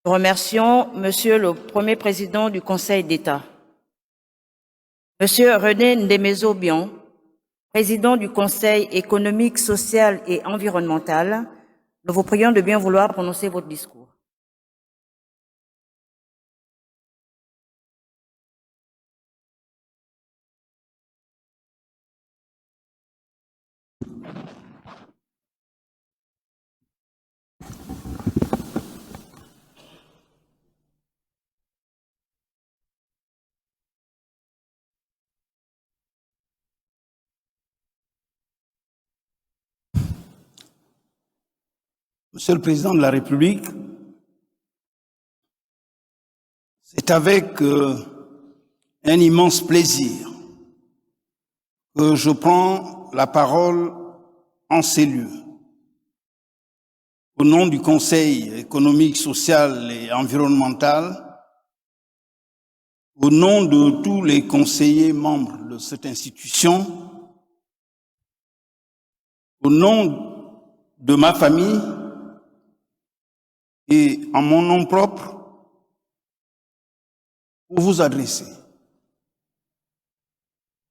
Nous remercions Monsieur le Premier Président du Conseil d'État. Monsieur René Ndemezo-Bion, Président du Conseil économique, social et environnemental, nous vous prions de bien vouloir prononcer votre discours. Monsieur le Président de la République, c'est avec un immense plaisir que je prends la parole en ces lieux. Au nom du Conseil économique, social et environnemental, au nom de tous les conseillers membres de cette institution, au nom de ma famille, et en mon nom propre, pour vous adresser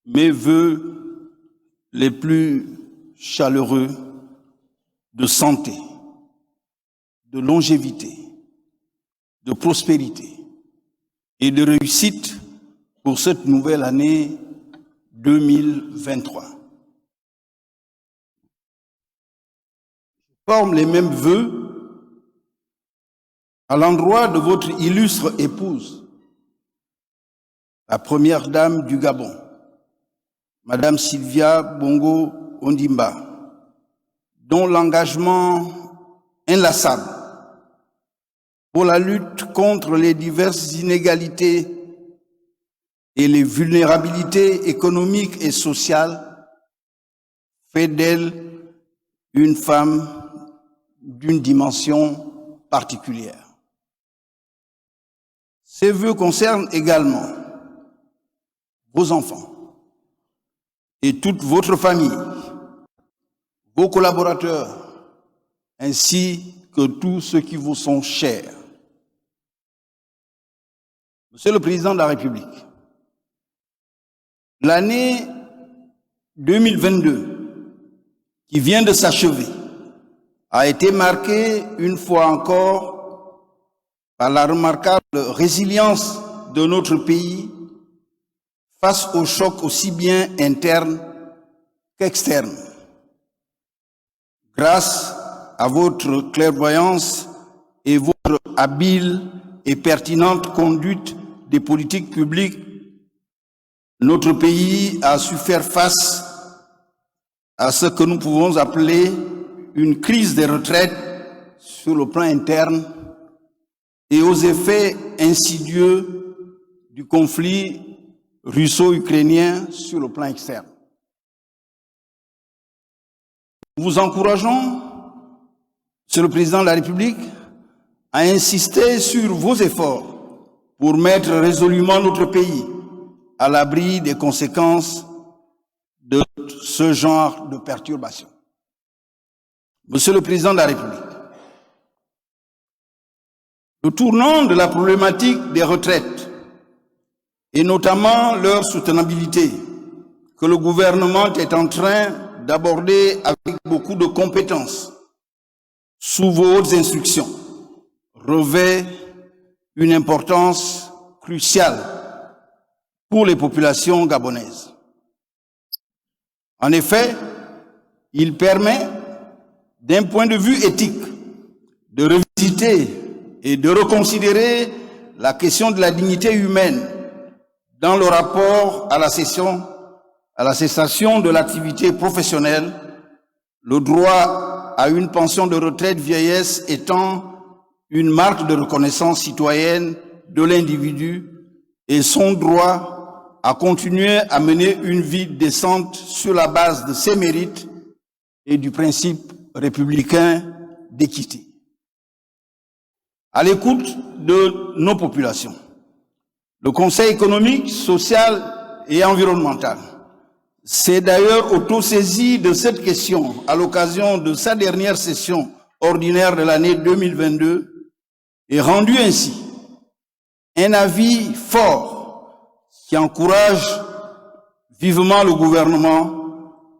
mes vœux les plus chaleureux de santé, de longévité, de prospérité et de réussite pour cette nouvelle année 2023. Je forme les mêmes vœux à l'endroit de votre illustre épouse, la première dame du Gabon, Madame Sylvia Bongo Ondimba, dont l'engagement inlassable pour la lutte contre les diverses inégalités et les vulnérabilités économiques et sociales fait d'elle une femme d'une dimension particulière. Ces vœux concernent également vos enfants et toute votre famille, vos collaborateurs, ainsi que tous ceux qui vous sont chers. Monsieur le Président de la République, l'année 2022, qui vient de s'achever, a été marquée une fois encore par la remarquable résilience de notre pays face aux chocs aussi bien internes qu'externes. Grâce à votre clairvoyance et votre habile et pertinente conduite des politiques publiques, notre pays a su faire face à ce que nous pouvons appeler une crise des retraites sur le plan interne et aux effets insidieux du conflit russo-ukrainien sur le plan externe. Nous vous encourageons, Monsieur le Président de la République, à insister sur vos efforts pour mettre résolument notre pays à l'abri des conséquences de ce genre de perturbations. Monsieur le Président de la République, le tournant de la problématique des retraites et notamment leur soutenabilité que le gouvernement est en train d'aborder avec beaucoup de compétences sous vos hautes instructions revêt une importance cruciale pour les populations gabonaises. En effet, il permet, d'un point de vue éthique, de revisiter et de reconsidérer la question de la dignité humaine dans le rapport à la cessation de l'activité professionnelle, le droit à une pension de retraite vieillesse étant une marque de reconnaissance citoyenne de l'individu et son droit à continuer à mener une vie décente sur la base de ses mérites et du principe républicain d'équité. À l'écoute de nos populations, le Conseil économique, social et environnemental s'est d'ailleurs auto-saisi de cette question à l'occasion de sa dernière session ordinaire de l'année 2022 et rendu ainsi un avis fort qui encourage vivement le gouvernement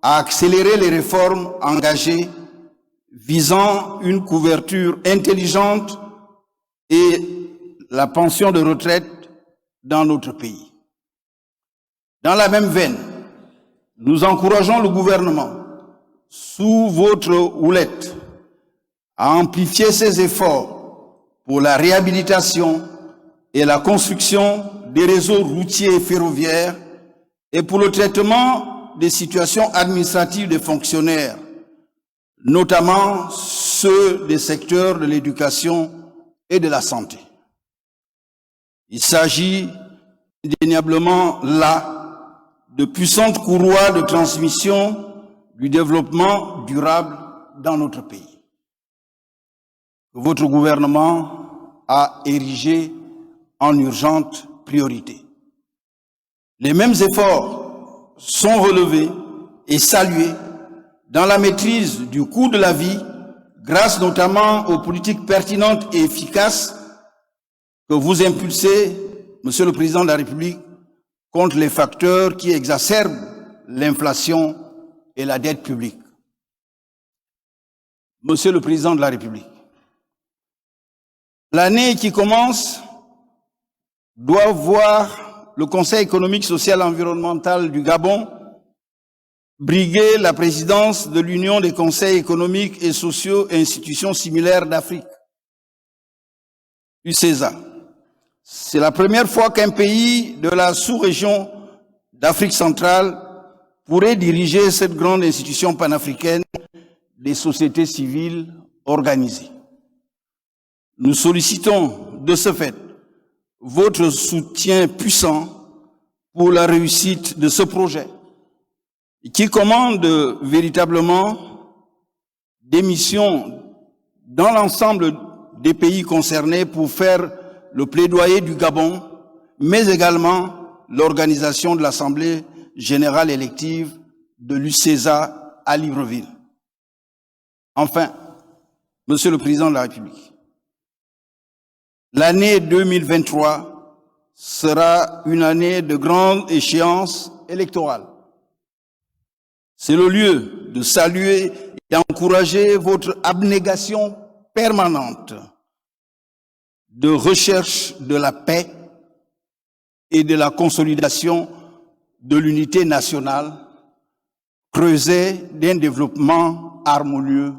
à accélérer les réformes engagées visant une couverture intelligente et la pension de retraite dans notre pays. Dans la même veine, nous encourageons le gouvernement, sous votre houlette, à amplifier ses efforts pour la réhabilitation et la construction des réseaux routiers et ferroviaires et pour le traitement des situations administratives des fonctionnaires, notamment ceux des secteurs de l'éducation et de la santé. Il s'agit indéniablement là de puissantes courroies de transmission du développement durable dans notre pays. Votre gouvernement a érigé en urgente priorité. Les mêmes efforts sont relevés et salués dans la maîtrise du coût de la vie, grâce notamment aux politiques pertinentes et efficaces que vous impulsez, Monsieur le Président de la République, contre les facteurs qui exacerbent l'inflation et la dette publique. Monsieur le Président de la République, l'année qui commence doit voir le Conseil économique, social et environnemental du Gabon briguer la présidence de l'Union des conseils économiques et sociaux et institutions similaires d'Afrique, UCESA. C'est la première fois qu'un pays de la sous-région d'Afrique centrale pourrait diriger cette grande institution panafricaine des sociétés civiles organisées. Nous sollicitons de ce fait votre soutien puissant pour la réussite de ce projet qui commande véritablement des missions dans l'ensemble des pays concernés pour faire le plaidoyer du Gabon, mais également l'organisation de l'Assemblée générale élective de l'UCESA à Libreville. Enfin, Monsieur le Président de la République, l'année 2023 sera une année de grande échéance électorale. C'est le lieu de saluer et d'encourager votre abnégation permanente de recherche de la paix et de la consolidation de l'unité nationale, creuset d'un développement harmonieux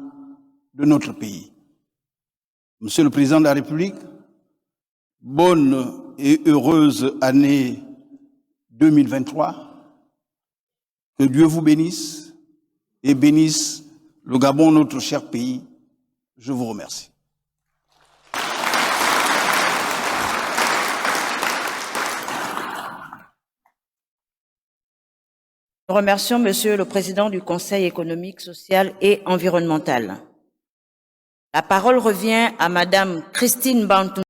de notre pays. Monsieur le Président de la République, bonne et heureuse année 2023. Que Dieu vous bénisse et bénisse le Gabon, notre cher pays. Je vous remercie. Nous remercions Monsieur le Président du Conseil économique, social et environnemental. La parole revient à Madame Christine Bantou.